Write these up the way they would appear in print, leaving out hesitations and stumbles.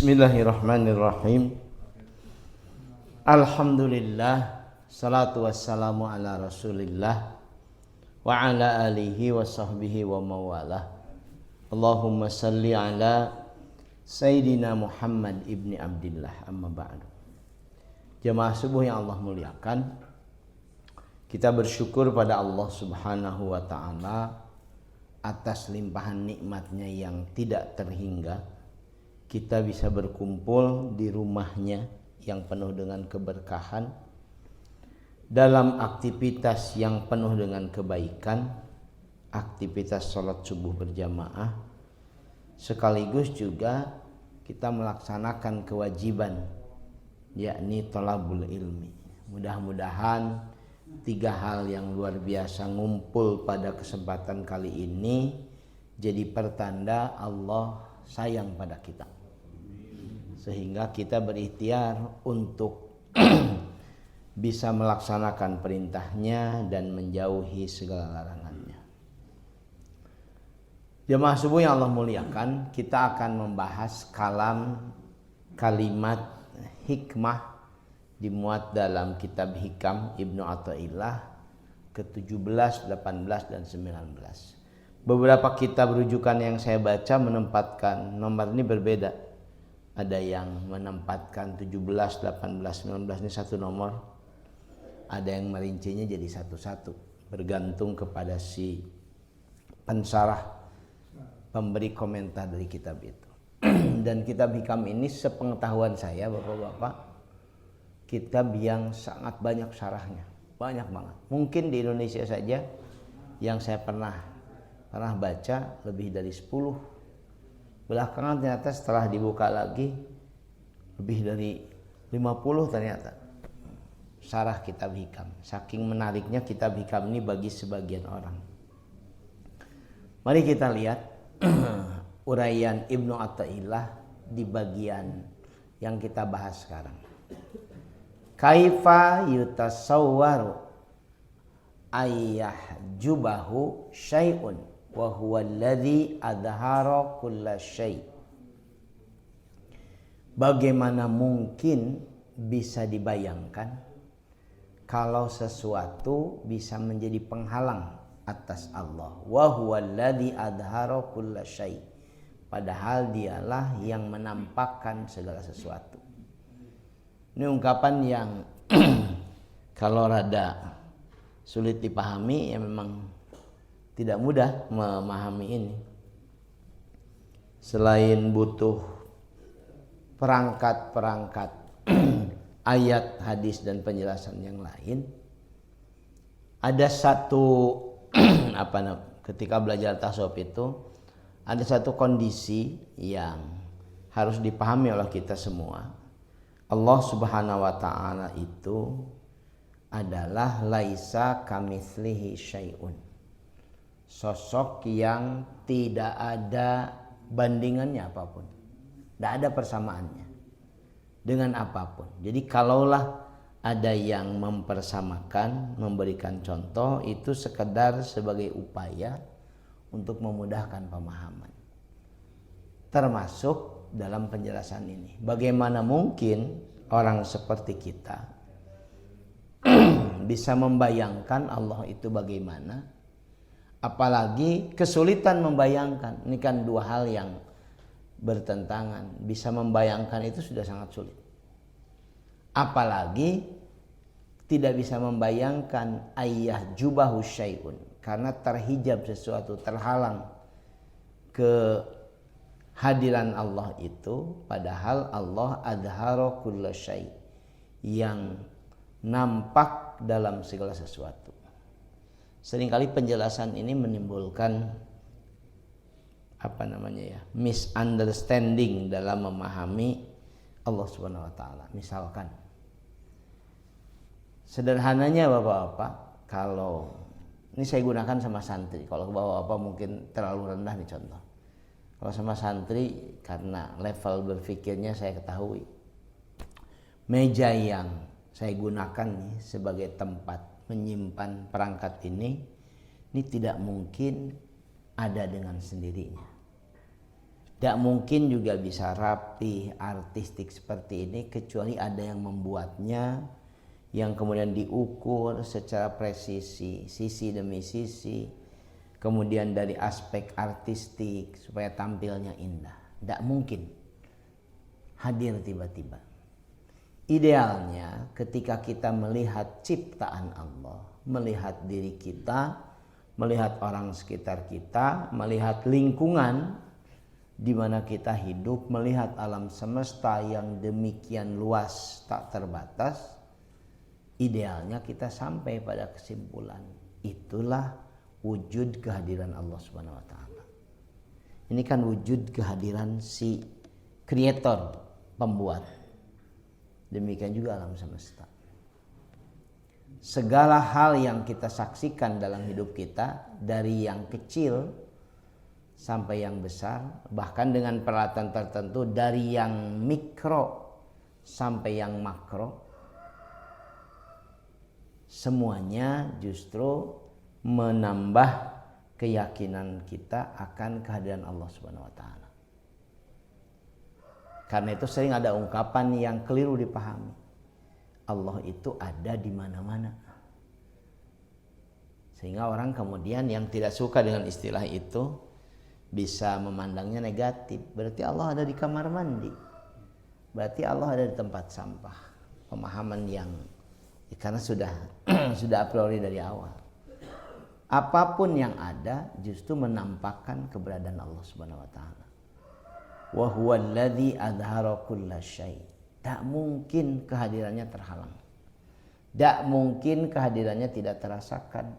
Bismillahirrahmanirrahim. Alhamdulillah, salatu wassalamu ala rasulillah wa ala alihi wa sahbihi wa mawalah. Allahumma salli ala Sayyidina Muhammad ibni Abdillah, amma ba'du. Jemaah subuh yang Allah muliakan, kita bersyukur pada Allah subhanahu wa ta'ala atas limpahan nikmatnya yang tidak terhingga. Kita bisa berkumpul di rumahnya yang penuh dengan keberkahan, dalam aktivitas yang penuh dengan kebaikan, aktivitas sholat subuh berjamaah, sekaligus juga kita melaksanakan kewajiban, yakni thalabul ilmi. Mudah-mudahan tiga hal yang luar biasa ngumpul pada kesempatan kali ini jadi pertanda Allah sayang pada kita, sehingga kita berikhtiar untuk bisa melaksanakan perintahnya dan menjauhi segala larangannya. Jemaah subuh yang Allah muliakan, kita akan membahas kalimat hikmah dimuat dalam kitab Hikam Ibnu Athaillah ke-17, 18, dan 19. Beberapa kitab rujukan yang saya baca menempatkan nomor ini berbeda. Ada yang menempatkan 17, 18, 19 ini satu nomor. Ada yang merincinya jadi satu-satu, bergantung kepada si pensarah, pemberi komentar dari kitab itu. Dan kitab Hikam ini sepengetahuan saya, Bapak-bapak, kitab yang sangat banyak syarahnya, banyak banget. Mungkin di Indonesia saja yang saya pernah baca lebih dari 10. Belakangan ternyata setelah dibuka lagi lebih dari 50 ternyata syarah kitab Hikam. Saking menariknya kitab Hikam ini bagi sebagian orang. Mari kita lihat uraian Ibnu Athaillah di bagian yang kita bahas sekarang. Kaifa yutasawwaru ayyahjubahu syai'un wa huwa alladhi adhara kulla syai'. Bagaimana mungkin bisa dibayangkan kalau sesuatu bisa menjadi penghalang atas Allah, wa huwa alladhi adhara kulla syai', padahal dialah yang menampakkan segala sesuatu. Ini ungkapan yang kalau rada sulit dipahami, ya memang tidak mudah memahami ini. Selain butuh perangkat-perangkat ayat, hadis, dan penjelasan yang lain, ada satu ketika belajar tasawuf itu ada satu kondisi yang harus dipahami oleh kita semua. Allah subhanahu wa ta'ala itu adalah laisa kamitslihi syai'un, sosok yang tidak ada bandingannya apapun, tidak ada persamaannya dengan apapun. Jadi kalaulah ada yang mempersamakan, memberikan contoh, itu sekedar sebagai upaya untuk memudahkan pemahaman. Termasuk dalam penjelasan ini, bagaimana mungkin orang seperti kita bisa membayangkan Allah itu bagaimana, apalagi kesulitan membayangkan. Ini kan dua hal yang bertentangan. Bisa membayangkan itu sudah sangat sulit, apalagi tidak bisa membayangkan ayyahjubahu syai'un, karena terhijab sesuatu, terhalang kehadiran Allah itu, padahal Allah adhara kulla syai', yang nampak dalam segala sesuatu. Seringkali penjelasan ini menimbulkan misunderstanding dalam memahami Allah Subhanahu wa taala. Misalkan sederhananya Bapak-bapak, kalau ini saya gunakan sama santri, kalau Bapak-bapak mungkin terlalu rendah nih contoh. Kalau sama santri, karena level berpikirnya saya ketahui, meja yang saya gunakan nih sebagai tempat menyimpan perangkat ini tidak mungkin ada dengan sendirinya. Tidak mungkin juga bisa rapi, artistik seperti ini kecuali ada yang membuatnya, yang kemudian diukur secara presisi, sisi demi sisi, kemudian dari aspek artistik supaya tampilnya indah. Tidak mungkin hadir tiba-tiba. Idealnya ketika kita melihat ciptaan Allah, melihat diri kita, melihat orang sekitar kita, melihat lingkungan di mana kita hidup, melihat alam semesta yang demikian luas tak terbatas, idealnya kita sampai pada kesimpulan itulah wujud kehadiran Allah Subhanahu wa taala. Ini kan wujud kehadiran si kreator, pembuat. Demikian juga alam semesta. Segala hal yang kita saksikan dalam hidup kita, dari yang kecil sampai yang besar, bahkan dengan peralatan tertentu, dari yang mikro sampai yang makro, semuanya justru menambah keyakinan kita akan kehadiran Allah Subhanahu wa taala. Karena itu sering ada ungkapan yang keliru dipahami. Allah itu ada di mana-mana. Sehingga orang kemudian yang tidak suka dengan istilah itu bisa memandangnya negatif. Berarti Allah ada di kamar mandi, berarti Allah ada di tempat sampah. Pemahaman yang karena sudah a priori dari awal. Apapun yang ada justru menampakkan keberadaan Allah Subhanahu wa taala. Wa huwa alladzi adhara kulla syai'. Tak mungkin kehadirannya terhalang. Tak mungkin kehadirannya tidak terasakan.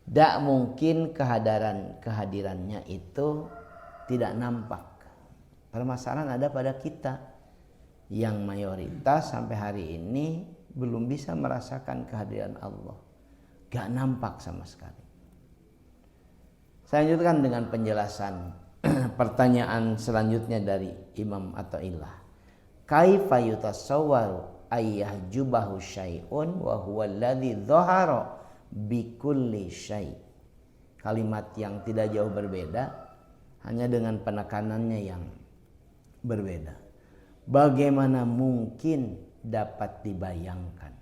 Tidak mungkin kehadirannya itu tidak nampak. Permasalahan ada pada kita yang mayoritas sampai hari ini belum bisa merasakan kehadiran Allah. Gak nampak sama sekali. Saya lanjutkan dengan penjelasan pertanyaan selanjutnya dari Imam Athaillah. Kaifa yutasawwaru ayyahjubahu syai'un wa huwa alladzi dhahara bikulli syai'. Kalimat yang tidak jauh berbeda, hanya dengan penekanannya yang berbeda. Bagaimana mungkin dapat dibayangkan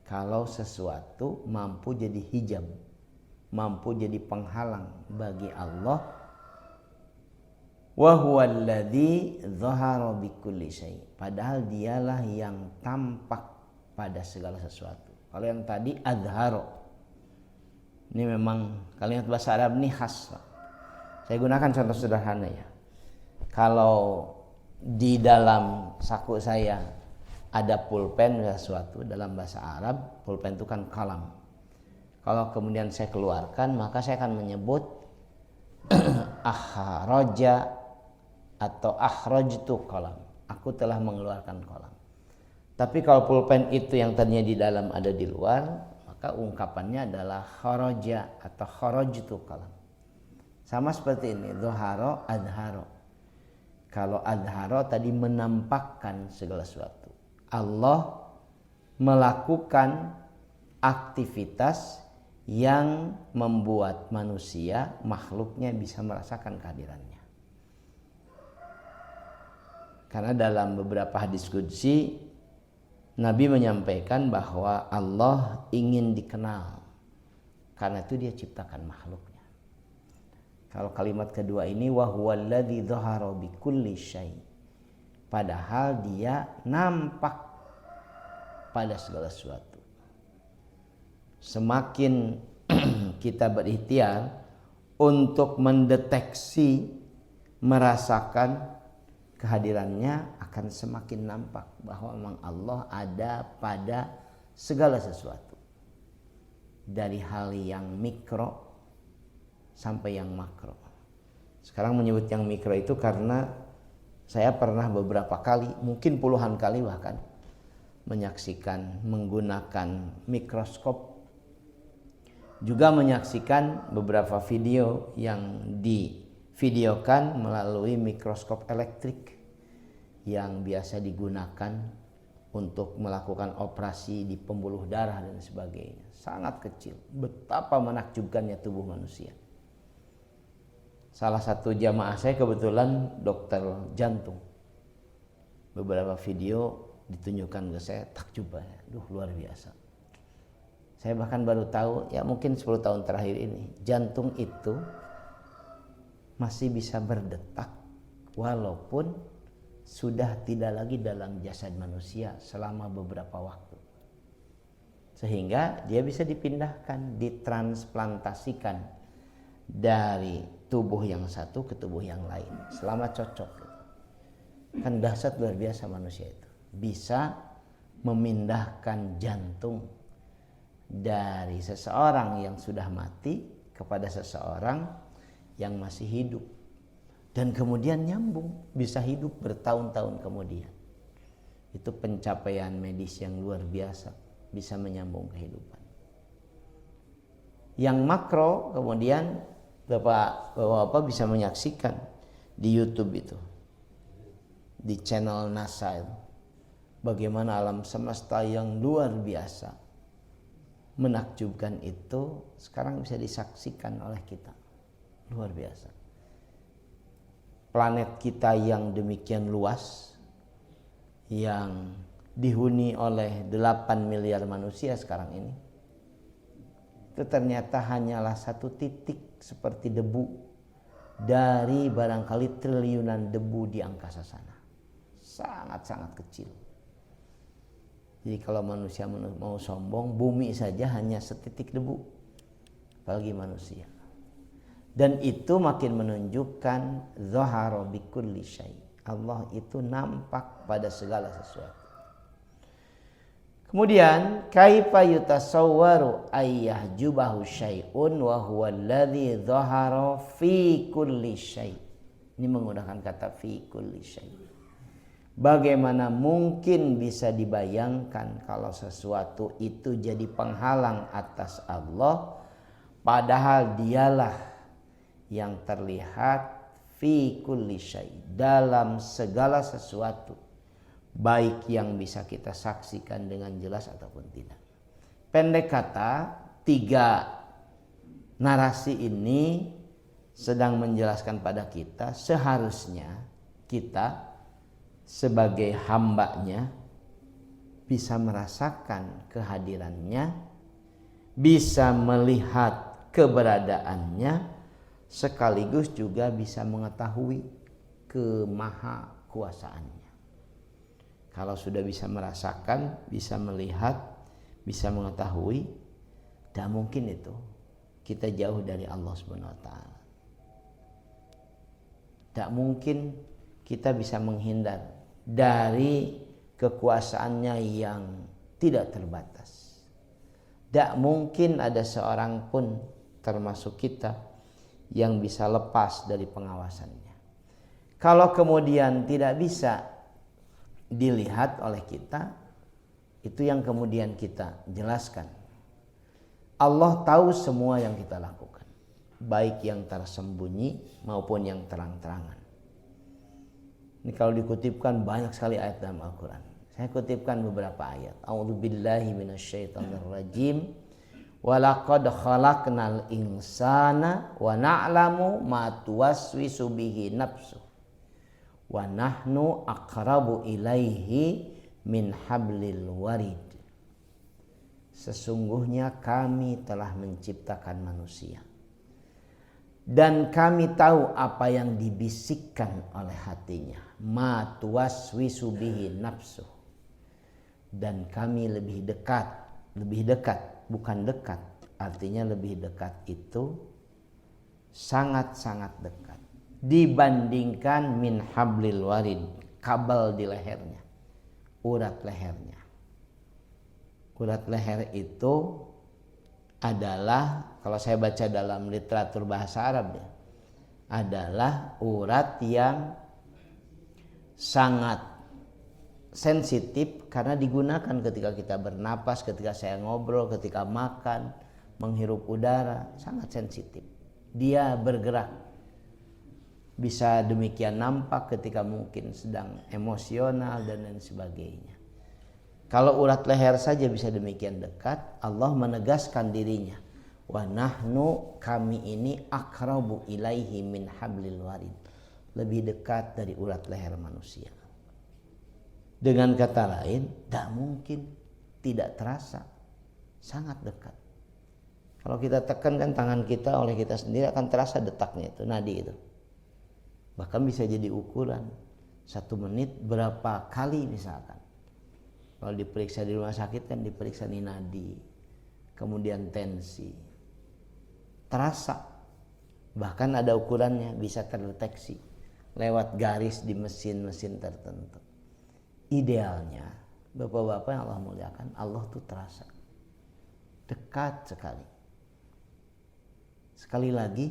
kalau sesuatu mampu jadi hijab, mampu jadi penghalang bagi Allah. Wa huwa alladzi dhahara bikulli syai'. Padahal dialah yang tampak pada segala sesuatu. Kalau yang tadi adharo, ini memang kalimat bahasa Arab ini khas. Saya gunakan contoh sederhana ya. Kalau di dalam saku saya ada pulpen sesuatu, dalam bahasa Arab pulpen itu kan kalam. Kalau kemudian saya keluarkan, maka saya akan menyebut akhraja atau akhrajtu qalam. Aku telah mengeluarkan kolam. Tapi kalau pulpen itu yang tadinya di dalam ada di luar, maka ungkapannya adalah kharaja atau kharajtu qalam. Sama seperti ini, dhahara adharo. Kalau adharo tadi menampakkan segala sesuatu. Allah melakukan aktivitas yang membuat manusia, makhluknya bisa merasakan kehadirannya. Karena dalam beberapa hadis qudsi Nabi menyampaikan bahwa Allah ingin dikenal, karena itu dia ciptakan makhluknya. Kalau kalimat kedua ini wa huwallazi dhahara bikulli syai', padahal dia nampak pada segala sesuatu. Semakin kita berikhtiar untuk mendeteksi, merasakan kehadirannya, akan semakin nampak bahwa memang Allah ada pada segala sesuatu. Dari hal yang mikro sampai yang makro. Sekarang menyebut yang mikro itu karena saya pernah beberapa kali, mungkin puluhan kali bahkan, menyaksikan menggunakan mikroskop. Juga menyaksikan beberapa video yang divideokan melalui mikroskop elektrik yang biasa digunakan untuk melakukan operasi di pembuluh darah dan sebagainya. Sangat kecil. Betapa menakjubkannya tubuh manusia. Salah satu jamaah saya kebetulan dokter jantung. Beberapa video ditunjukkan ke saya, takjub ya, luar biasa. Saya bahkan baru tahu, ya mungkin 10 tahun terakhir ini, jantung itu masih bisa berdetak walaupun sudah tidak lagi dalam jasad manusia selama beberapa waktu. Sehingga dia bisa dipindahkan, ditransplantasikan dari tubuh yang satu ke tubuh yang lain selama cocok. Kan dahsyat luar biasa manusia itu. Bisa memindahkan jantung dari seseorang yang sudah mati kepada seseorang yang masih hidup. Dan kemudian nyambung, bisa hidup bertahun-tahun kemudian. Itu pencapaian medis yang luar biasa, bisa menyambung kehidupan. Yang makro kemudian Bapak-bapak bisa menyaksikan di YouTube itu, di channel NASA itu, bagaimana alam semesta yang luar biasa, menakjubkan itu sekarang bisa disaksikan oleh kita. Luar biasa. Planet kita yang demikian luas, yang dihuni oleh 8 miliar manusia sekarang ini, itu ternyata hanyalah satu titik seperti debu dari barangkali triliunan debu di angkasa sana. Sangat-sangat kecil. Jadi kalau manusia mau sombong, bumi saja hanya setitik debu, apalagi manusia. Dan itu makin menunjukkan zahara bikulli syai'. Allah itu nampak pada segala sesuatu. Kemudian kaifa yutasawwaru ayyahjubahu syai'un wa huwa alladzi dhahara fi kulli syai'. Ini menggunakan kata fi kulli syai'. Bagaimana mungkin bisa dibayangkan kalau sesuatu itu jadi penghalang atas Allah, padahal dialah yang terlihat fi kulli syai', dalam segala sesuatu, baik yang bisa kita saksikan dengan jelas ataupun tidak. Pendek kata, 3 narasi ini sedang menjelaskan pada kita, seharusnya kita sebagai hambanya bisa merasakan kehadirannya, bisa melihat keberadaannya, sekaligus juga bisa mengetahui kemahakuasaannya. Kalau sudah bisa merasakan, bisa melihat, bisa mengetahui, tidak mungkin itu kita jauh dari Allah SWT. Tidak mungkin kita bisa menghindar dari kekuasaannya yang tidak terbatas. Tidak mungkin ada seorang pun termasuk kita yang bisa lepas dari pengawasannya. Kalau kemudian tidak bisa dilihat oleh kita, itu yang kemudian kita jelaskan. Allah tahu semua yang kita lakukan, baik yang tersembunyi maupun yang terang-terangan. Ini kalau dikutipkan banyak sekali ayat dalam Al-Quran. Saya kutipkan beberapa ayat. A'udzubillahi minasyaitonirrajim. Walaqad khalaqnal insana wa na'lamu ma tuwaswisu bihi nafsuh. Wa nahnu aqrabu ilaihi min hablil warid. Sesungguhnya kami telah menciptakan manusia, dan kami tahu apa yang dibisikkan oleh hatinya. Ma tuwaswisu bihi nafsuh. Dan kami lebih dekat, bukan dekat, artinya lebih dekat itu sangat-sangat dekat dibandingkan min hablil warid, kabel di lehernya, urat lehernya. Urat leher itu adalah, kalau saya baca dalam literatur bahasa Arab ya, adalah urat yang sangat sensitif karena digunakan ketika kita bernapas, ketika saya ngobrol, ketika makan, menghirup udara, sangat sensitif. Dia bergerak. Bisa demikian nampak ketika mungkin sedang emosional dan lain sebagainya. Kalau urat leher saja bisa demikian dekat, Allah menegaskan dirinya. Wa nahnu, kami ini aqrabu ilaihi min hablil warid, lebih dekat dari urat leher manusia. Dengan kata lain, tak mungkin tidak terasa, sangat dekat. Kalau kita tekankan tangan kita oleh kita sendiri akan terasa detaknya itu, nadi itu. Bahkan bisa jadi ukuran 1 menit berapa kali misalkan. Kalau diperiksa di rumah sakit kan diperiksa nih nadi, kemudian tensi. Terasa. Bahkan ada ukurannya, bisa terdeteksi lewat garis di mesin-mesin tertentu. Idealnya, Bapak-bapak yang Allah muliakan, Allah tuh terasa. Dekat sekali. Sekali lagi,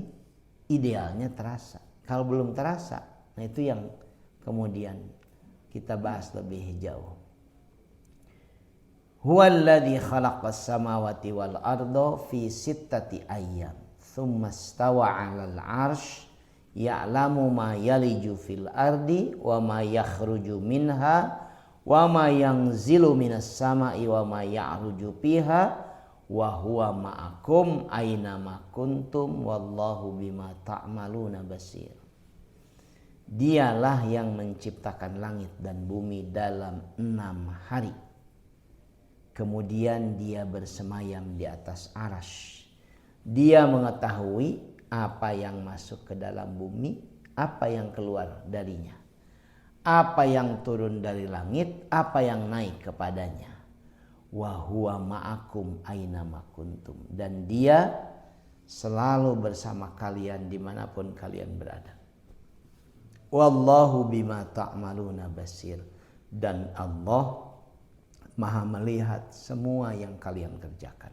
idealnya terasa. Kalau belum terasa, nah itu yang kemudian kita bahas lebih jauh. Huwallazi khalaqas samawati wal arda fi sittati ayyam tsumma stawa 'alal 'arsy ya'lamu ma yaliju fil ardi wa ma yakhruju minha wa ma yanzilu minas sama'i wa ma ya'ruju fiha wa huwa ma'akum aina ma kuntum wallahu bima ta'maluna basir. Dialah yang menciptakan langit dan bumi dalam 6 hari. Kemudian dia bersemayam di atas arasy. Dia mengetahui apa yang masuk ke dalam bumi, apa yang keluar darinya, apa yang turun dari langit, apa yang naik kepadanya. Wa huwa ma'akum aina ma kuntum, dan dia selalu bersama kalian dimanapun kalian berada. Wallahu bima ta'maluna basir, dan Allah Maha melihat semua yang kalian kerjakan.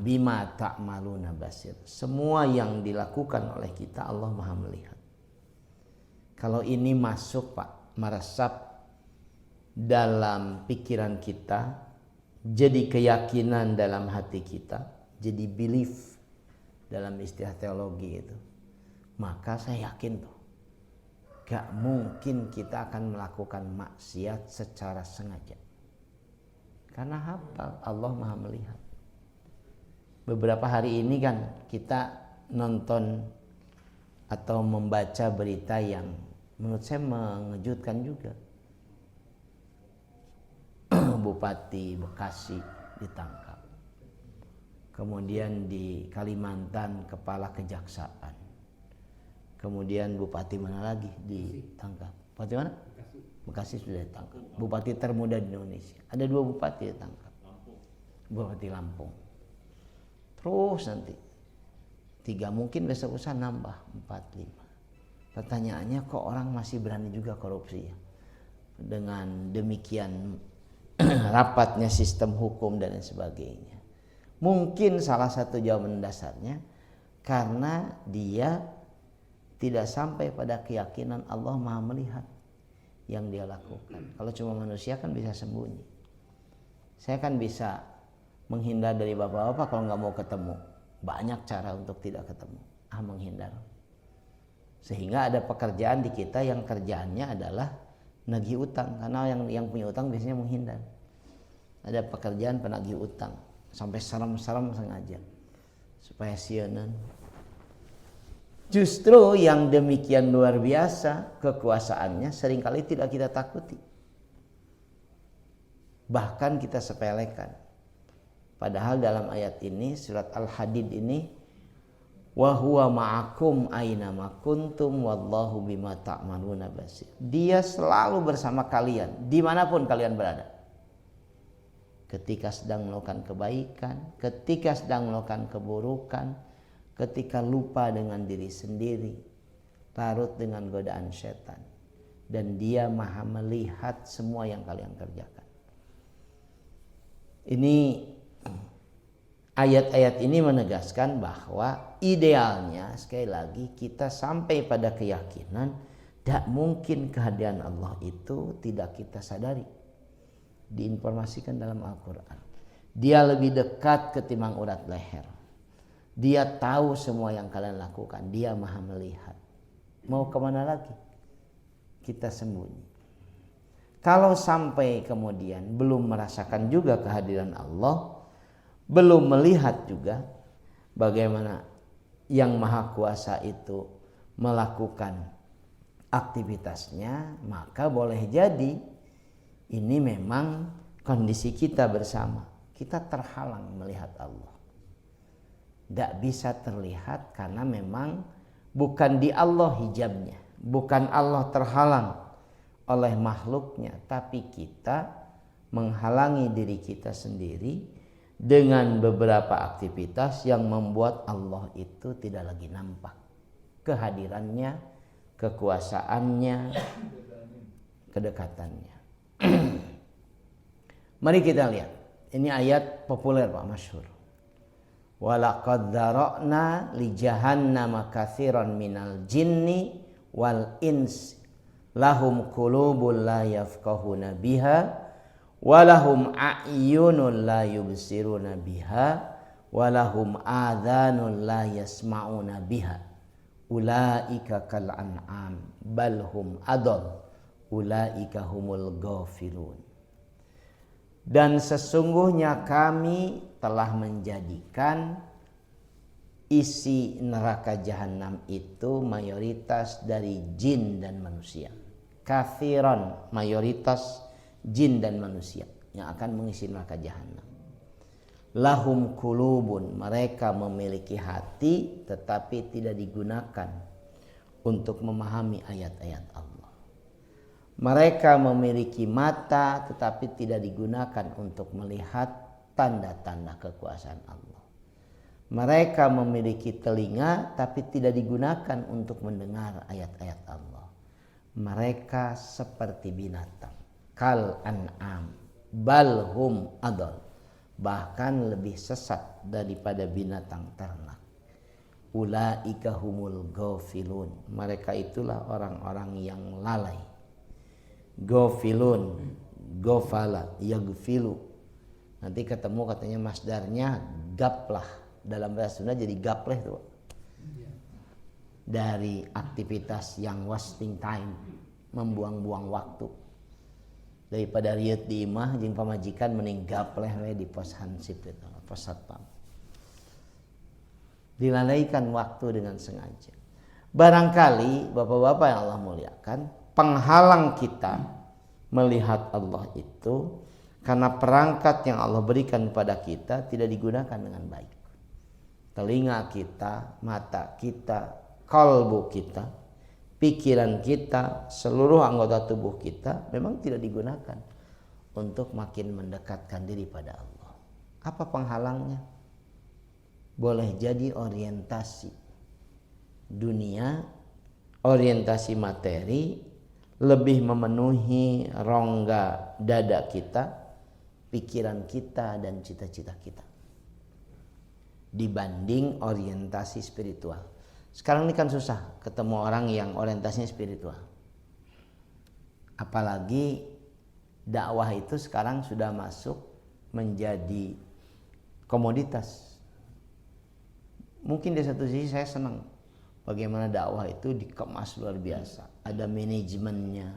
Bima ta'maluna basir, semua yang dilakukan oleh kita Allah Maha melihat. Kalau ini masuk Pak, meresap dalam pikiran kita, jadi keyakinan dalam hati kita, jadi belief dalam istilah teologi itu, maka saya yakin tuh gak mungkin kita akan melakukan maksiat secara sengaja. Karena hafal Allah Maha melihat. Beberapa hari ini kan kita nonton atau membaca berita yang menurut saya mengejutkan juga. Bupati Bekasi ditangkap. Kemudian di Kalimantan kepala kejaksaan. Kemudian bupati mana lagi ditangkap? Bupati mana? Bekasi sudah ditangkap. Bupati termuda di Indonesia. Ada 2 bupati ditangkap. Bupati Lampung. Terus nanti 3, mungkin besok usah nambah 4, 5. Pertanyaannya, kok orang masih berani juga korupsi ya? Dengan demikian rapatnya sistem hukum dan sebagainya. Mungkin salah satu jawaban dasarnya karena dia tidak sampai pada keyakinan Allah Maha melihat yang dia lakukan. Kalau cuma manusia kan bisa sembunyi. Saya kan bisa menghindar dari bapak-bapak kalau nggak mau ketemu. Banyak cara untuk tidak ketemu. Menghindar. Sehingga ada pekerjaan di kita yang kerjaannya adalah nagih utang. Karena yang punya utang biasanya menghindar. Ada pekerjaan penagih utang. Sampai serem-serem sengaja. Supaya sianan. Justru yang demikian luar biasa kekuasaannya seringkali tidak kita takuti. Bahkan kita sepelekan. Padahal dalam ayat ini, surat Al-Hadid ini, wa huwa ma'akum aina ma kuntum wallahu bima ta'maluna basir. Dia selalu bersama kalian dimanapun kalian berada. Ketika sedang melakukan kebaikan, ketika sedang melakukan keburukan, ketika lupa dengan diri sendiri, larut dengan godaan setan, dan dia Maha melihat semua yang kalian kerjakan. Ini ayat-ayat ini menegaskan bahwa idealnya sekali lagi kita sampai pada keyakinan tidak mungkin kehadiran Allah itu tidak kita sadari. Diinformasikan dalam Al-Quran. Dia lebih dekat ketimbang urat leher. Dia tahu semua yang kalian lakukan. Dia Maha melihat. Mau kemana lagi? Kita sembunyi. Kalau sampai kemudian belum merasakan juga kehadiran Allah, belum melihat juga bagaimana yang maha kuasa itu melakukan aktivitasnya, maka boleh jadi ini memang kondisi kita bersama. Kita terhalang melihat Allah. Tidak bisa terlihat karena memang bukan di Allah hijabnya. Bukan Allah terhalang oleh makhluknya, tapi kita menghalangi diri kita sendiri dengan beberapa aktivitas yang membuat Allah itu tidak lagi nampak. Kehadirannya, kekuasaannya, kedekatannya. Mari kita lihat. Ini ayat populer Pak, masyhur. Walaqad dzara'na li jahannama katsiran minal jinni wal ins lahum qulubun la yafqahuna biha walahum a'yunun la yubsiruna biha walahum adhanun la yasma'una biha ulaika kal an'am balhum adall ulaika humul ghafilun. Dan sesungguhnya kami telah menjadikan isi neraka jahanam itu mayoritas dari jin dan manusia. Katsiran, mayoritas jin dan manusia yang akan mengisi neraka jahanam. Lahum qulubun, mereka memiliki hati tetapi tidak digunakan untuk memahami ayat-ayat Allah. Mereka memiliki mata tetapi tidak digunakan untuk melihat tanda-tanda kekuasaan Allah. Mereka memiliki telinga tapi tidak digunakan untuk mendengar ayat-ayat Allah. Mereka seperti binatang. Kal an'am balhum adall, bahkan lebih sesat daripada binatang ternak. Ulaika humul ghafilun, mereka itulah orang-orang yang lalai. Ghafilun, ghafala, yaghfilu. Nanti ketemu katanya masdarnya gaplah, dalam bahasa Sunda jadi gapleh tuh. Dari aktivitas yang wasting time, membuang-buang waktu. Daripada riet di imah jeung pamajikan mending gapleh we di pos hansip itu, pos satpam. Dilalaikan waktu dengan sengaja. Barangkali bapak-bapak yang Allah muliakan, penghalang kita melihat Allah itu karena perangkat yang Allah berikan kepada kita tidak digunakan dengan baik. Telinga kita, mata kita, kalbu kita, pikiran kita, seluruh anggota tubuh kita memang tidak digunakan untuk makin mendekatkan diri pada Allah. Apa penghalangnya? Boleh jadi orientasi dunia, orientasi materi lebih memenuhi rongga dada kita, pikiran kita dan cita-cita kita dibanding orientasi spiritual. Sekarang ini kan susah ketemu orang yang orientasinya spiritual. Apalagi dakwah itu sekarang sudah masuk menjadi komoditas. Mungkin di satu sisi saya senang bagaimana dakwah itu dikemas luar biasa. Ada manajemennya,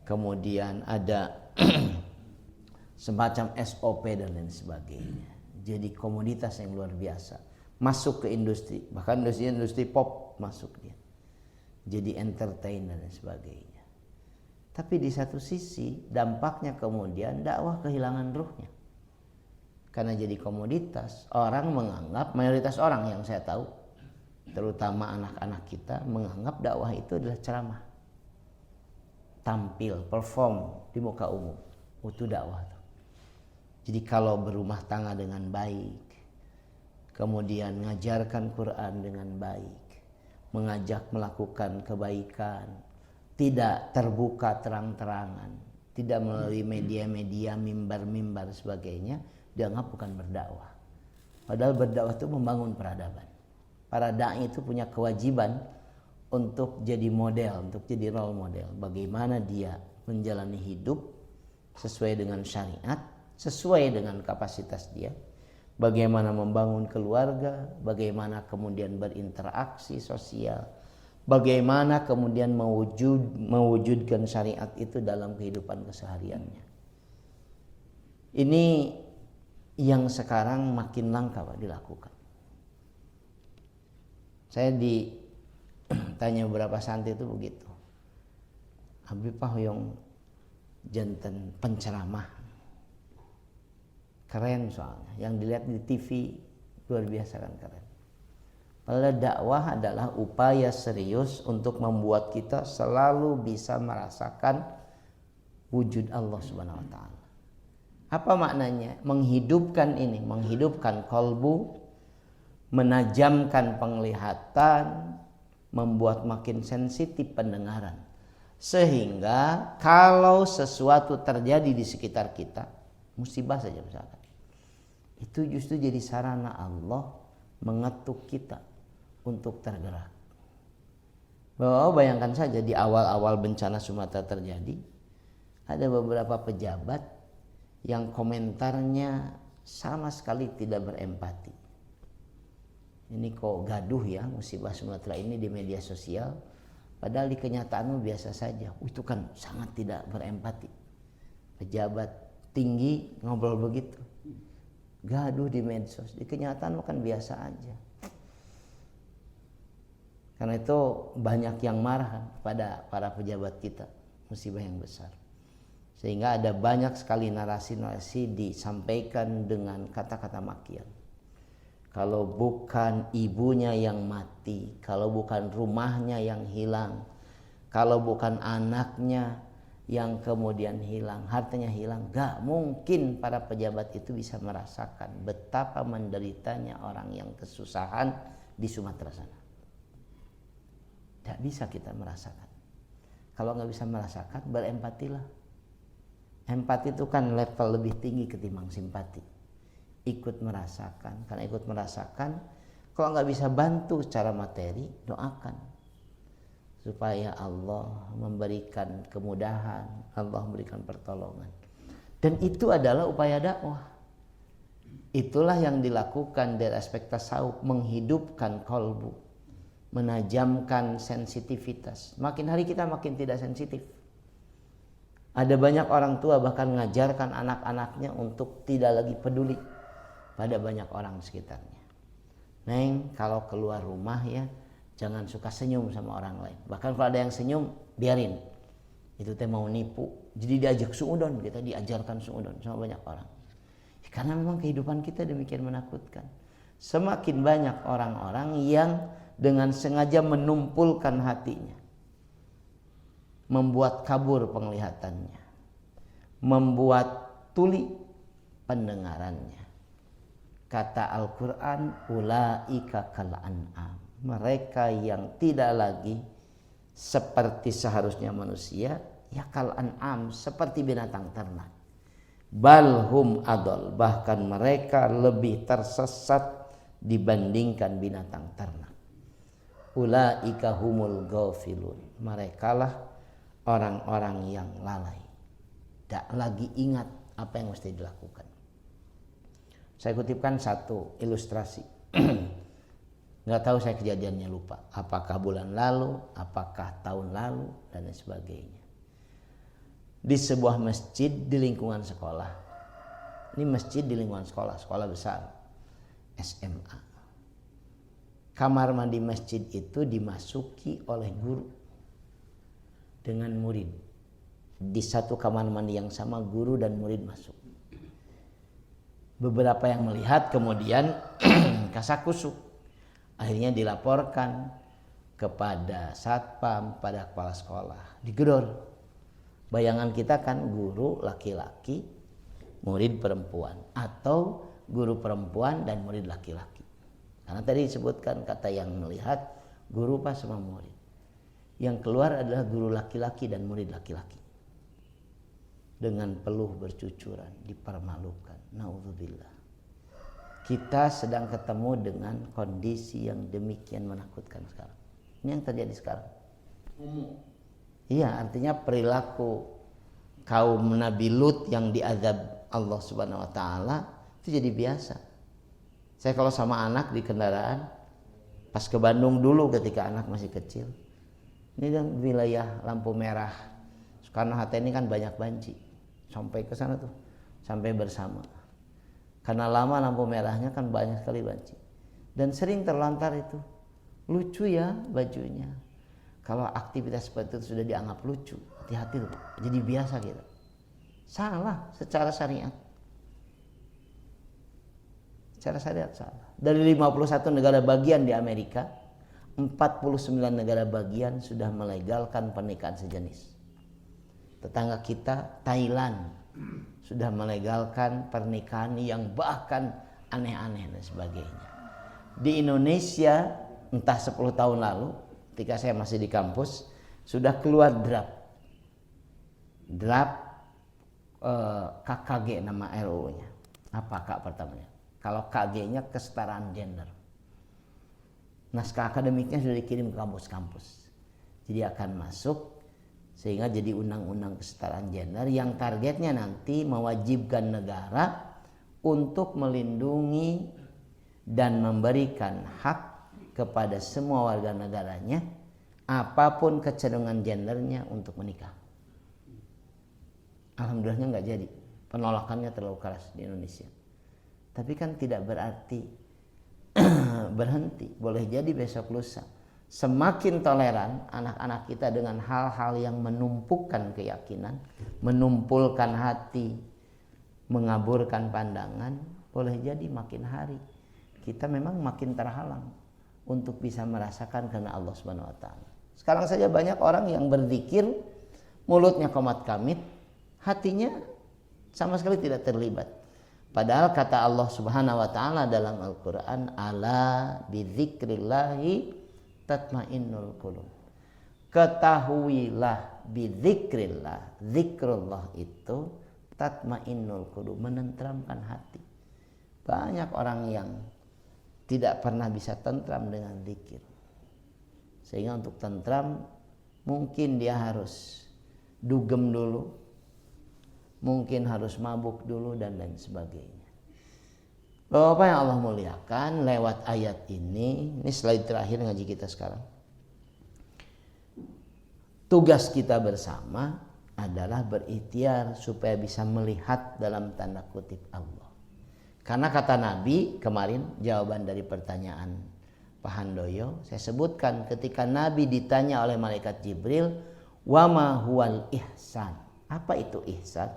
kemudian ada semacam SOP dan lain sebagainya. Jadi komoditas yang luar biasa. Masuk ke industri, bahkan industri pop masuk dia. Jadi entertainer dan sebagainya. Tapi di satu sisi dampaknya kemudian dakwah kehilangan ruhnya. Karena jadi komoditas, orang menganggap, mayoritas orang yang saya tahu, terutama anak-anak kita, menganggap dakwah itu adalah ceramah, tampil, perform di muka umum. Itu dakwah. Jadi kalau berumah tangga dengan baik, kemudian mengajarkan Quran dengan baik, mengajak melakukan kebaikan, tidak terbuka terang-terangan, tidak melalui media-media, mimbar-mimbar sebagainya, dianggap bukan berdakwah. Padahal berdakwah itu membangun peradaban. Para dai itu punya kewajiban untuk jadi model, untuk jadi role model. Bagaimana dia menjalani hidup sesuai dengan syariat, sesuai dengan kapasitas dia. Bagaimana membangun keluarga, bagaimana kemudian berinteraksi sosial, bagaimana kemudian mewujudkan syariat itu dalam kehidupan kesehariannya. Ini yang sekarang makin langka Pak dilakukan. Saya ditanya beberapa santri itu begitu. Abi Pak hoyong janten penceramah. Keren soalnya. Yang dilihat di TV luar biasa kan keren. Padahal dakwah adalah upaya serius untuk membuat kita selalu bisa merasakan wujud Allah Subhanahu wa taala. Apa maknanya? Menghidupkan ini, menghidupkan kolbu, menajamkan penglihatan, membuat makin sensitif pendengaran. Sehingga kalau sesuatu terjadi di sekitar kita, musibah saja misalkan, itu justru jadi sarana Allah mengetuk kita untuk tergerak. Bahwa bayangkan saja di awal-awal bencana Sumatera terjadi, ada beberapa pejabat yang komentarnya sama sekali tidak berempati. Ini kok gaduh ya musibah Sumatera ini di media sosial, padahal di kenyataan biasa saja. Itu kan sangat tidak berempati. Pejabat tinggi ngobrol begitu, gaduh di medsos, di kenyataan kan biasa aja. Karena itu banyak yang marah pada para pejabat kita, musibah yang besar. Sehingga ada banyak sekali narasi-narasi disampaikan dengan kata-kata makian. Kalau bukan ibunya yang mati, kalau bukan rumahnya yang hilang, kalau bukan anaknya yang kemudian hilang, hartanya hilang, gak mungkin para pejabat itu bisa merasakan betapa menderitanya orang yang kesusahan di Sumatera sana. Gak bisa kita merasakan. Kalau gak bisa merasakan, berempatilah. Empati itu kan level lebih tinggi ketimbang simpati. Ikut merasakan, karena ikut merasakan, kalau nggak bisa bantu secara materi, doakan supaya Allah memberikan kemudahan, Allah memberikan pertolongan. Dan itu adalah upaya dakwah. Itulah yang dilakukan dari aspek tasawuf, menghidupkan kolbu, menajamkan sensitivitas. Makin hari kita makin tidak sensitif. Ada banyak orang tua bahkan mengajarkan anak-anaknya untuk tidak lagi peduli pada banyak orang sekitarnya. Neng, kalau keluar rumah ya jangan suka senyum sama orang lain. Bahkan kalau ada yang senyum, biarin. Itu teh mau nipu. Jadi diajak suudon, kita diajarkan suudon sama banyak orang. Karena memang kehidupan kita demikian menakutkan. Semakin banyak orang-orang yang dengan sengaja menumpulkan hatinya, membuat kabur penglihatannya, membuat tuli pendengarannya. Kata Al-Quran, ulaika kal an'am, mereka yang tidak lagi seperti seharusnya manusia, ya kal an'am, seperti binatang ternak. Balhum adol, bahkan mereka lebih tersesat dibandingkan binatang ternak. Ulaika humul ghafilun, merekalah orang-orang yang lalai, tidak lagi ingat apa yang mesti dilakukan. Saya kutipkan satu ilustrasi. Nggak tahu saya kejadiannya lupa. Apakah bulan lalu, apakah tahun lalu, dan lain sebagainya. Di sebuah masjid di lingkungan sekolah. Ini masjid di lingkungan sekolah, sekolah besar, SMA. Kamar mandi masjid itu dimasuki oleh guru dengan murid. Di satu kamar mandi yang sama, guru dan murid masuk. Beberapa yang melihat kemudian kasakusuk. Akhirnya dilaporkan kepada satpam, pada kepala sekolah, digedor. Bayangan kita kan guru laki-laki, murid perempuan, atau guru perempuan dan murid laki-laki. Karena tadi disebutkan kata yang melihat guru pas sama murid. Yang keluar adalah guru laki-laki dan murid laki-laki. Dengan peluh bercucuran, dipermalukan. Naudzubillah. Kita sedang ketemu dengan kondisi yang demikian menakutkan sekarang. Ini yang terjadi sekarang. Iya, artinya perilaku kaum Nabi Lut yang diazab Allah Subhanahu wa taala itu jadi biasa. Saya kalau sama anak di kendaraan pas ke Bandung dulu ketika anak masih kecil. Ini kan wilayah lampu merah Soekarno Hatta ini kan banyak banci. Sampai ke sana tuh, sampai bersama. Karena lama lampu merahnya kan banyak sekali banci. Dan sering terlantar itu. Lucu ya bajunya. Kalau aktivitas seperti itu sudah dianggap lucu, hati-hati loh. Jadi biasa kita. Salah secara syariat. Secara syariat salah. Dari 51 negara bagian di Amerika, 49 negara bagian sudah melegalkan pernikahan sejenis. Tetangga kita Thailand sudah melegalkan pernikahan yang bahkan aneh-aneh dan sebagainya. Di Indonesia entah 10 tahun lalu ketika saya masih di kampus sudah keluar draft KKG nama RUU-nya. Apa kak pertamanya? Kalau KG-nya kesetaraan gender. Naskah akademiknya sudah dikirim ke kampus-kampus. Jadi akan masuk sehingga jadi undang-undang kesetaraan gender yang targetnya nanti mewajibkan negara untuk melindungi dan memberikan hak kepada semua warga negaranya apapun kecenderungan gendernya untuk menikah. Alhamdulillahnya nggak jadi, penolakannya terlalu keras di Indonesia. Tapi kan tidak berarti berhenti, boleh jadi besok lusa semakin toleran anak-anak kita dengan hal-hal yang menumpukan keyakinan, menumpulkan hati, mengaburkan pandangan, boleh jadi makin hari kita memang makin terhalang untuk bisa merasakan karena Allah Subhanahu wa taala. Sekarang saja banyak orang yang berzikir, mulutnya qomat kamit, hatinya sama sekali tidak terlibat. Padahal kata Allah Subhanahu wa taala dalam Al-Qur'an, ala bidzikrillahi tatmainnul qulub. Ketahuilah bidzikrillah, zikrullah itu tatmainnul qulub, menenteramkan hati. Banyak orang yang tidak pernah bisa tentram dengan zikir. Sehingga untuk tentram mungkin dia harus dugem dulu, mungkin harus mabuk dulu dan lain sebagainya. Bapak yang Allah muliakan, lewat ayat ini slide terakhir ngaji kita sekarang. Tugas kita bersama adalah berikhtiar supaya bisa melihat dalam tanda kutip Allah. Karena kata Nabi kemarin, jawaban dari pertanyaan Pak Handoyo, saya sebutkan ketika Nabi ditanya oleh malaikat Jibril, wa ma huwal ihsan. Apa itu ihsan?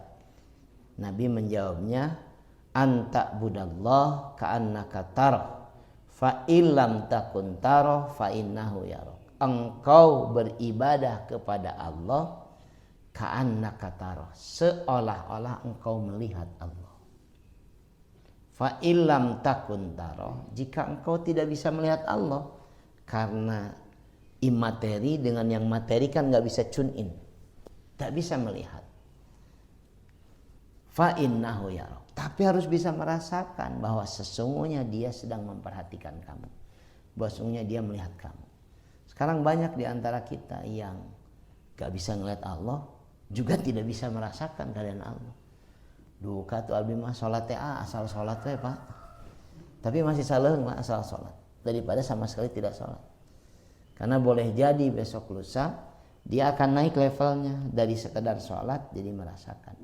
Nabi menjawabnya, anta budallah ka'annaka tarah fa illam takun tarah fa innahu yarak. Engkau beribadah kepada Allah ka'annaka tarah, seolah-olah engkau melihat Allah. Fa illam takun tarah, jika engkau tidak bisa melihat Allah karena imateri dengan yang materi kan nggak bisa tune in, tak bisa melihat. Fa innahu yarak, tapi harus bisa merasakan bahwa sesungguhnya dia sedang memperhatikan kamu, bahwa sesungguhnya dia melihat kamu. Sekarang banyak di antara kita yang gak bisa ngeliat Allah, juga tidak bisa merasakan keadaan Allah. Duka tuh abdi mah sholat asal sholat we pak, tapi masih salah mah asal sholat daripada sama sekali tidak sholat. Karena boleh jadi besok lusa dia akan naik levelnya dari sekedar sholat jadi merasakan.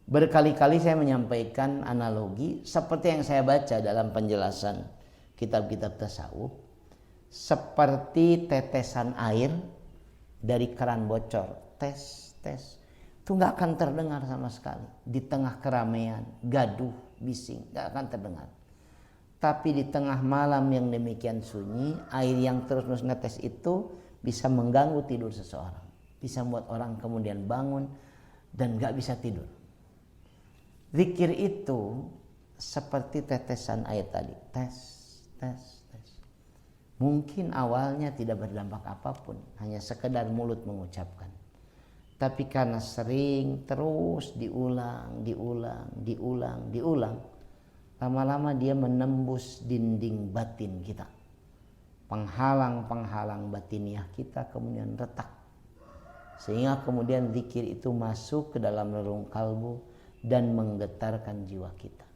Berkali-kali saya menyampaikan analogi seperti yang saya baca dalam penjelasan kitab-kitab tasawuf, seperti tetesan air dari keran bocor, tes itu nggak akan terdengar sama sekali di tengah keramaian, gaduh, bising, nggak akan terdengar. Tapi di tengah malam yang demikian sunyi, air yang terus netes itu bisa mengganggu tidur seseorang, bisa membuat orang kemudian bangun dan nggak bisa tidur. Zikir itu seperti tetesan air tadi, tes. Mungkin awalnya tidak berdampak apapun, hanya sekedar mulut mengucapkan. Tapi karena sering terus diulang, lama-lama dia menembus dinding batin kita. Penghalang batiniah kita kemudian retak. Sehingga kemudian zikir itu masuk ke dalam relung kalbu dan menggetarkan jiwa kita.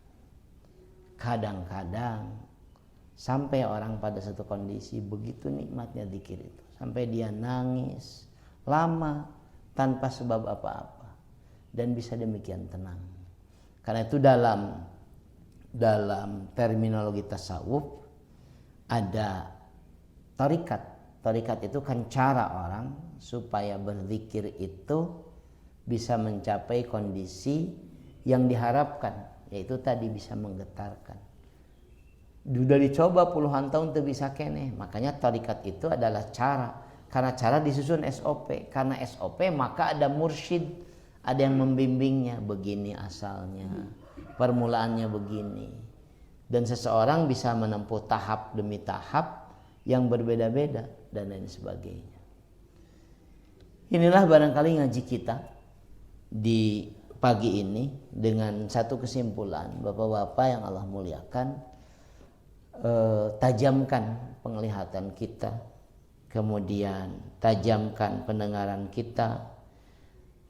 Kadang-kadang sampai orang pada satu kondisi begitu nikmatnya zikir itu, sampai dia nangis lama tanpa sebab apa-apa dan bisa demikian tenang. Karena itu dalam dalam terminologi tasawuf ada tarikat. Tarikat itu kan cara orang supaya berzikir itu bisa mencapai kondisi yang diharapkan, yaitu tadi bisa menggetarkan. Sudah dicoba puluhan tahun tuh bisa kene. Makanya tarikat itu adalah cara. Karena cara disusun SOP. Karena SOP maka ada mursyid, ada yang membimbingnya. Begini asalnya, permulaannya begini. Dan seseorang bisa menempuh tahap demi tahap yang berbeda-beda dan lain sebagainya. Inilah barangkali ngaji kita di pagi ini dengan satu kesimpulan, Bapak-bapak yang Allah muliakan. Tajamkan penglihatan kita, kemudian tajamkan pendengaran kita,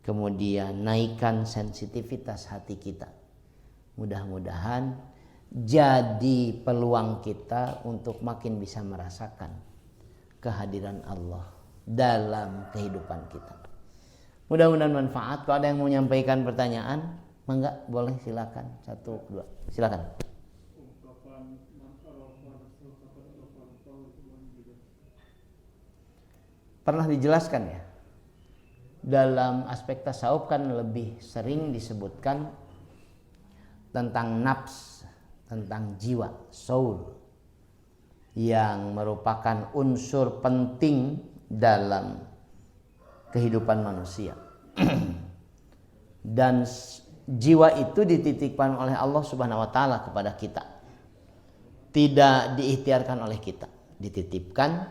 kemudian naikkan sensitivitas hati kita. Mudah-mudahan jadi peluang kita untuk makin bisa merasakan kehadiran Allah dalam kehidupan kita. Mudah-mudahan manfaat. Kalau ada yang mau menyampaikan pertanyaan, mangga boleh, silakan. 1, 2, silakan. Pernah dijelaskan ya, dalam aspek tasawuf kan lebih sering disebutkan tentang nafs, tentang jiwa, soul, yang merupakan unsur penting dalam kehidupan manusia. Dan jiwa itu dititipkan oleh Allah Subhanahu wa taala kepada kita, tidak diikhtiarkan oleh kita, dititipkan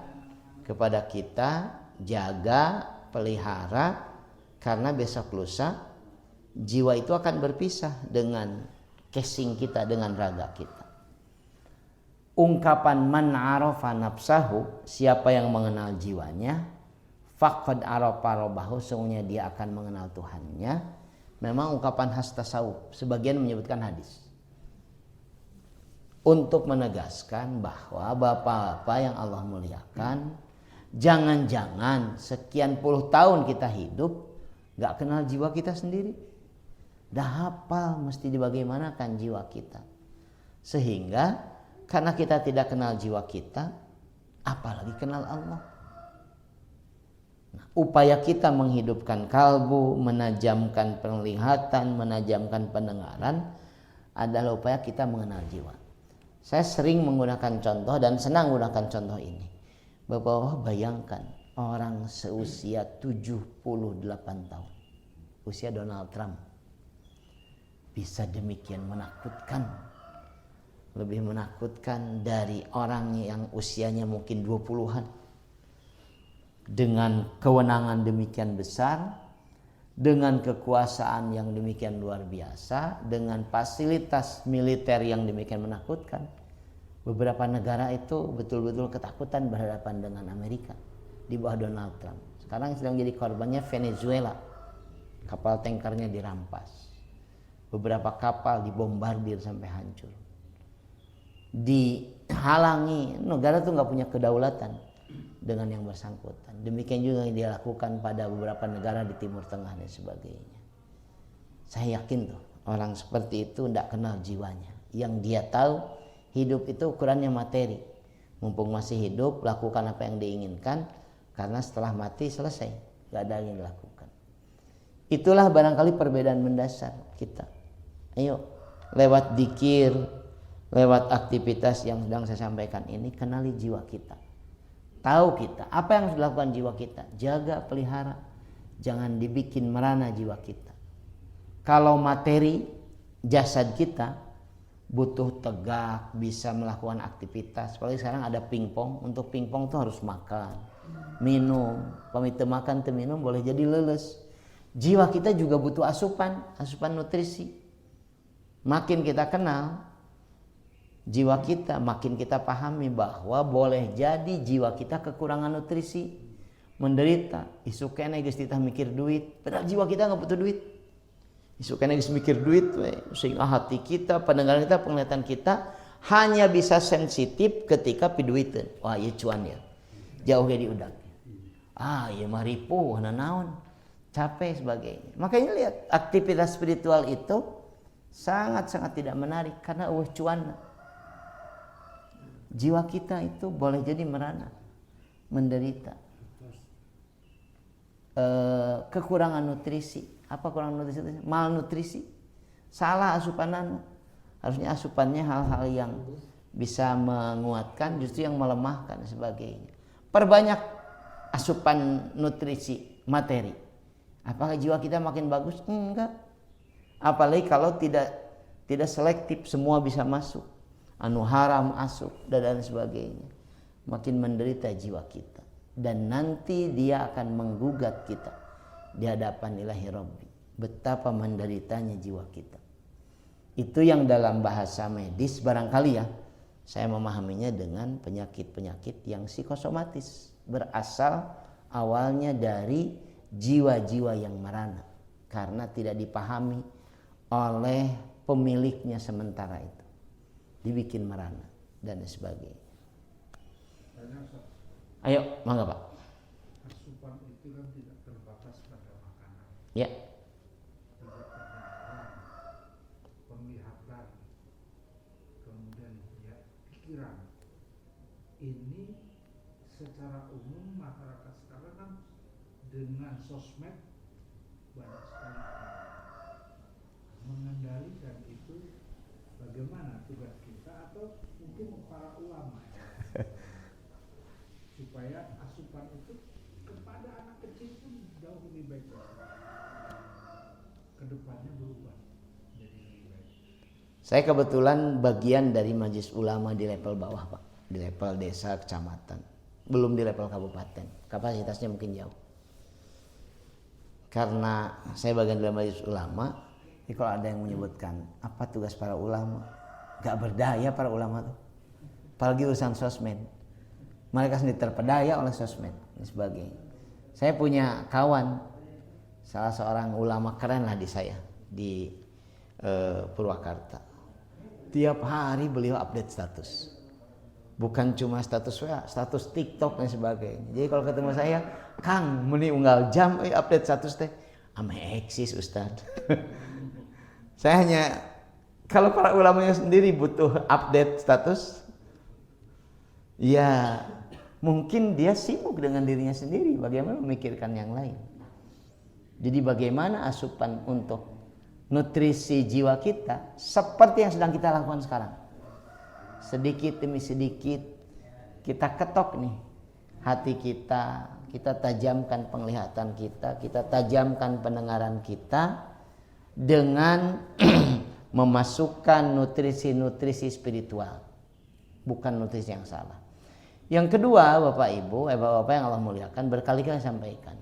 kepada kita. Jaga, pelihara, karena besok lusa jiwa itu akan berpisah dengan casing kita, dengan raga kita. Ungkapan man arafa nafsahu, siapa yang mengenal jiwanya, faqad arafa rabbahu, sungguhnya dia akan mengenal Tuhannya. Memang ungkapan khas tasawuf, sebagian menyebutkan hadis untuk menegaskan bahwa bapak-bapak yang Allah muliakan, jangan-jangan sekian puluh tahun kita hidup gak kenal jiwa kita sendiri. Dah hafal mesti dibagaimanakan jiwa kita. Sehingga karena kita tidak kenal jiwa kita, apalagi kenal Allah. Nah, upaya kita menghidupkan kalbu, menajamkan penglihatan, menajamkan pendengaran adalah upaya kita mengenal jiwa. Saya sering menggunakan contoh dan senang menggunakan contoh ini. Bapak-bapak bayangkan orang seusia 78 tahun, usia Donald Trump, bisa demikian menakutkan. Lebih menakutkan dari orang yang usianya mungkin 20-an. Dengan kewenangan demikian besar, dengan kekuasaan yang demikian luar biasa, dengan fasilitas militer yang demikian menakutkan. Beberapa negara itu betul-betul ketakutan berhadapan dengan Amerika di bawah Donald Trump. Sekarang sedang jadi korbannya Venezuela. Kapal tankernya dirampas. Beberapa kapal dibombardir sampai hancur. Dihalangi, negara itu nggak punya kedaulatan dengan yang bersangkutan. Demikian juga yang dilakukan pada beberapa negara di Timur Tengah dan sebagainya. Saya yakin tuh orang seperti itu tidak kenal jiwanya. Yang dia tahu hidup itu ukurannya materi. Mumpung masih hidup, lakukan apa yang diinginkan, karena setelah mati selesai, gak ada yang dilakukan. Itulah barangkali perbedaan mendasar kita. Ayo, lewat dzikir, lewat aktivitas yang sedang saya sampaikan ini, kenali jiwa kita. Tahu kita, apa yang harus dilakukan jiwa kita. Jaga, pelihara, jangan dibikin merana jiwa kita. Kalau materi, jasad kita butuh tegak, bisa melakukan aktivitas. Apalagi sekarang ada pingpong. Untuk pingpong tuh harus makan, minum. Pamit makan, minum boleh jadi leles. Jiwa kita juga butuh asupan nutrisi. Makin kita kenal jiwa kita, makin kita pahami bahwa boleh jadi jiwa kita kekurangan nutrisi, menderita. Isu kene geus ditah mikir duit, padahal jiwa kita nggak butuh duit. Isu kena mikir duit, sehingga hati kita, pendengaran kita, penglihatan kita hanya bisa sensitif ketika piduitan. Wah, iya cuan ya, jauh dari udak. Iya mah ripuh, naon, capek sebagainya. Makanya lihat aktivitas spiritual itu Sangat-sangat tidak menarik karena cuan. Jiwa kita itu boleh jadi merana, menderita. Kekurangan nutrisi. Apa kurang nutrisi? Malnutrisi. Salah asupanan. Harusnya asupannya hal-hal yang bisa menguatkan, justru yang melemahkan sebagainya. Perbanyak asupan nutrisi materi. Apakah jiwa kita makin bagus? Enggak. Apalagi kalau tidak selektif, semua bisa masuk. Anu haram masuk dan sebagainya. Makin menderita jiwa kita. Dan nanti dia akan menggugat kita di hadapan Ilahi Rabbi. Betapa menderitanya jiwa kita. Itu yang dalam bahasa medis barangkali ya, saya memahaminya dengan penyakit-penyakit yang psikosomatis. Berasal awalnya dari jiwa-jiwa yang merana. Karena tidak dipahami oleh pemiliknya sementara itu. Dibikin merana dan sebagainya. Ayo, mangga Pak. Asupan itu kan tidak terbatas pada makanan. Ya. Tidak terbatas penglihatan, kemudian ya pikiran. Ini secara umum masyarakat sekarang kan dengan sosmed banyak sekali mengendalikan itu. Bagaimana tugas kita atau mungkin para ulama supaya asupan itu kepada anak kecil pun jauh lebih baik, kedepannya berubah jadi lebih baik. Saya kebetulan bagian dari majelis ulama di level bawah Pak, di level desa, kecamatan, belum di level kabupaten. Kapasitasnya mungkin jauh. Karena saya bagian dari majelis ulama. Jadi kalau ada yang menyebutkan apa tugas para ulama, gak berdaya para ulama tuh, apalagi urusan sosmed, mereka sendiri terpedaya oleh sosmed dan sebagainya. Saya punya kawan, salah seorang ulama keren lah di saya di Purwakarta. Tiap hari beliau update status, bukan cuma status WA, status TikTok dan sebagainya. Jadi kalau ketemu saya, Kang, meni unggal jam update status teh, ame eksis Ustad. Saya hanya, kalau para ulamanya sendiri butuh update status, ya mungkin dia sibuk dengan dirinya sendiri, bagaimana memikirkan yang lain. Jadi bagaimana asupan untuk nutrisi jiwa kita seperti yang sedang kita lakukan sekarang. Sedikit demi sedikit kita ketok nih hati kita tajamkan penglihatan kita tajamkan pendengaran kita dengan memasukkan nutrisi-nutrisi spiritual, bukan nutrisi yang salah. Yang kedua, Bapak Ibu, Bapak-Bapak yang Allah muliakan, berkali-kali sampaikan,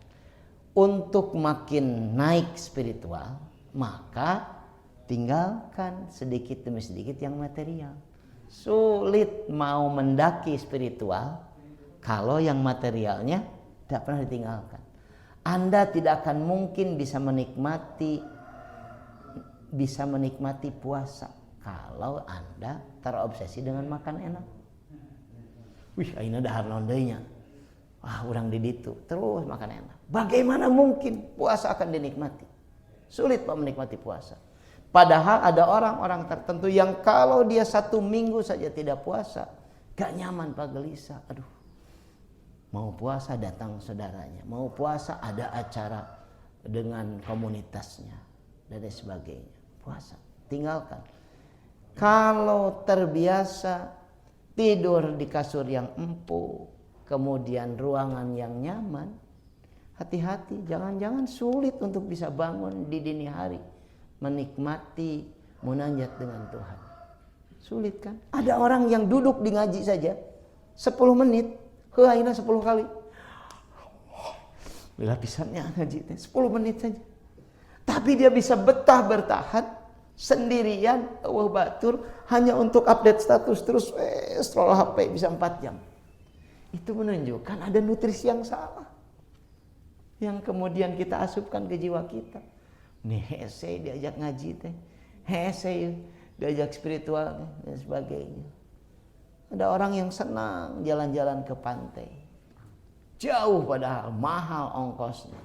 untuk makin naik spiritual, maka tinggalkan sedikit demi sedikit yang material. Sulit mau mendaki spiritual kalau yang materialnya tidak pernah ditinggalkan. Anda tidak akan mungkin bisa menikmati puasa kalau Anda terobsesi dengan makan enak. Wih, ayeuna dahar naon deui nya. Wah, urang di ditu terus makan enak. Bagaimana mungkin puasa akan dinikmati? Sulit Pak menikmati puasa. Padahal ada orang-orang tertentu yang kalau dia 1 minggu saja tidak puasa, gak nyaman Pak, gelisah. Aduh, mau puasa datang saudaranya, mau puasa ada acara dengan komunitasnya dan sebagainya. Puasa, tinggalkan. Kalau terbiasa tidur di kasur yang empuk, kemudian ruangan yang nyaman, hati-hati, jangan-jangan sulit untuk bisa bangun di dini hari, menikmati munajat dengan Tuhan. Sulit kan? Ada orang yang duduk di ngaji saja 10 menit, ayeuna 10 kali. Bila pisannya ngaji teh 10 menit saja. Tapi dia bisa betah bertahan sendirian, batur hanya untuk update status terus scroll HP bisa 4 jam. Itu menunjukkan ada nutrisi yang salah, yang kemudian kita asupkan ke jiwa kita. Nih hese diajak ngaji teh, hese diajak spiritual dan sebagainya. Ada orang yang senang jalan-jalan ke pantai, jauh padahal mahal ongkosnya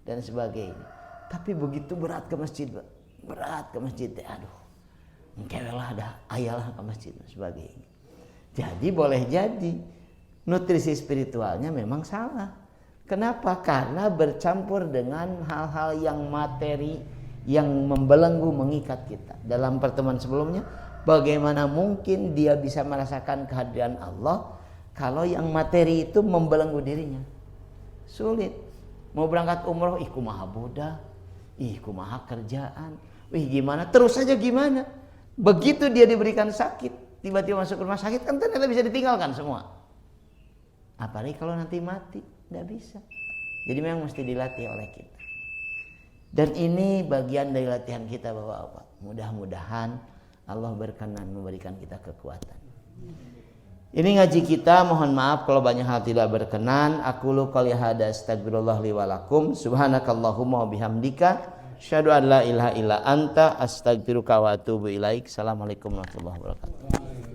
dan sebagainya. Tapi begitu berat ke masjid teh, aduh, Engkewelah ada ayalah ke masjid dan sebagainya. Jadi boleh jadi nutrisi spiritualnya memang salah. Kenapa? Karena bercampur dengan hal-hal yang materi yang membelenggu mengikat kita. Dalam pertemuan sebelumnya, bagaimana mungkin dia bisa merasakan kehadiran Allah kalau yang materi itu membelenggu dirinya? Sulit. Mau berangkat umroh, kumaha budak, kumaha kerjaan, gimana? Terus saja gimana? Begitu dia diberikan sakit, tiba-tiba masuk rumah sakit, kan ternyata bisa ditinggalkan semua. Apalagi kalau nanti mati, tidak bisa. Jadi memang mesti dilatih oleh kita. Dan ini bagian dari latihan kita Bapak-Bapak. Mudah-mudahan Allah berkenan memberikan kita kekuatan. Ini ngaji kita, mohon maaf kalau banyak hal tidak berkenan. Aqulu qouli hadza astagfirullah li wa lakum. Subhanakallahumma wa bihamdika asyhadu an la ilaha illa anta astaghfiruka wa atubu ilaik. Assalamualaikum warahmatullahi wabarakatuh.